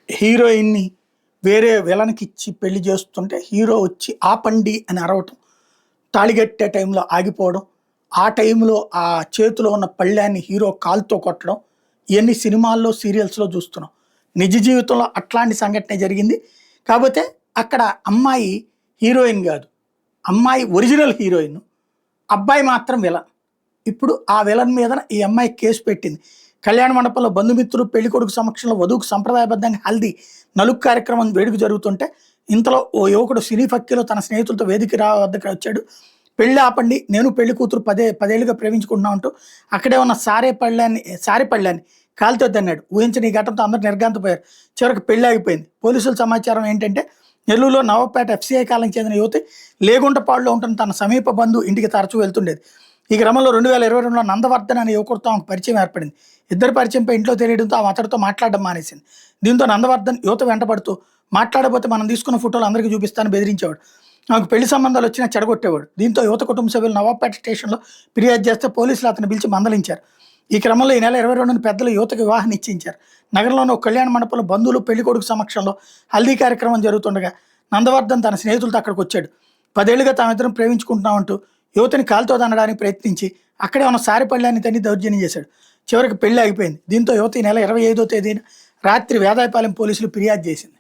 హీరోయిన్ని వేరే విలన్కి ఇచ్చి పెళ్లి చేస్తుంటే హీరో వచ్చి ఆపండి అని అరవటం, తాళిగట్టే టైంలో ఆగిపోవడం, ఆ టైంలో ఆ చేతిలో ఉన్న పళ్ళాన్ని హీరో కాలుతో కొట్టడం, ఇవన్నీ సినిమాల్లో సీరియల్స్లో చూస్తున్నాం. నిజ జీవితంలో అట్లాంటి సంఘటన జరిగింది. కాకపోతే అక్కడ అమ్మాయి హీరోయిన్ కాదు, అమ్మాయి ఒరిజినల్ హీరోయిన్, అబ్బాయి మాత్రం విలన్. ఇప్పుడు ఆ విలన్ మీద ఈ అమ్మాయి కేసు పెట్టింది. కళ్యాణ మండపంలో బంధుమిత్రులు పెళ్లి కొడుకు సమక్షంలో వధువుకు సంప్రదాయబద్ధంగా హల్దీ నలుగు కార్యక్రమం వేడుక జరుగుతుంటే ఇంతలో ఓ యువకుడు సినీ ఫక్కీలో తన స్నేహితులతో వేదిక వద్దకు వచ్చాడు. పెళ్లి ఆపండి, నేను పెళ్లి కూతురు పదేళ్లుగా ప్రేమించుకుంటున్నా అంటూ అక్కడే ఉన్న సారే పళ్ళాన్ని కాలితో తన్నాడు. ఊహించిన ఈ ఘటనతో అందరూ నిర్గాంతపోయారు. చివరికి పెళ్లి ఆగిపోయింది. పోలీసుల సమాచారం ఏంటంటే నెల్లూరులో నవపేట ఎఫ్సీఐ కాలం చెందిన యువతి లేగుంటపాడులో ఉంటున్న తన సమీప బంధువు ఇంటికి తరచూ వెళ్తుండేది. ఈ క్రమంలో 2022లో నందవర్ధన్ అనే యువకుడితో ఆమెకు పరిచయం ఏర్పడింది. ఇద్దరు పరిచయంపై ఇంట్లో తెలియడంతో ఆమె అతడితో మాట్లాడడం మానేసింది. దీంతో నందవర్ధన్ యువత వెంటబడుతూ మాట్లాడబోతే మనం తీసుకున్న ఫోటోలు అందరికీ చూపిస్తానని బెదిరించేవాడు. ఆమెకు పెళ్లి సంబంధాలు వచ్చినా చెడగొట్టేవాడు. దీంతో యువత కుటుంబ సభ్యులు నవాబ్పేట స్టేషన్లో ఫిర్యాదు చేస్తే పోలీసులు అతను పిలిచి మందలించారు. ఈ క్రమంలో ఈ నెల 22న పెద్దలు యువతకు వివాహం నిశ్చయించారు. నగరంలోని ఒక కళ్యాణ మండపంలో బంధువులు పెళ్లి కొడుకు సమక్షంలో హల్దీ కార్యక్రమం జరుగుతుండగా నందవర్ధన్ తన స్నేహితులతో అక్కడికి వచ్చాడు. 10 ఏళ్లుగా తామిద్దరం ప్రేమించుకుంటున్నామంటూ యువతిని కాలుతో తన్నడానికి ప్రయత్నించి అక్కడే ఉన్న సారిపళ్ళాన్ని తన్ని దౌర్జన్యం చేశాడు. చివరికి పెళ్లి ఆగిపోయింది. దీంతో యువతి ఈ నెల 25వ తేదీన రాత్రి వేదాయపాలెం పోలీసులు ఫిర్యాదు చేసింది.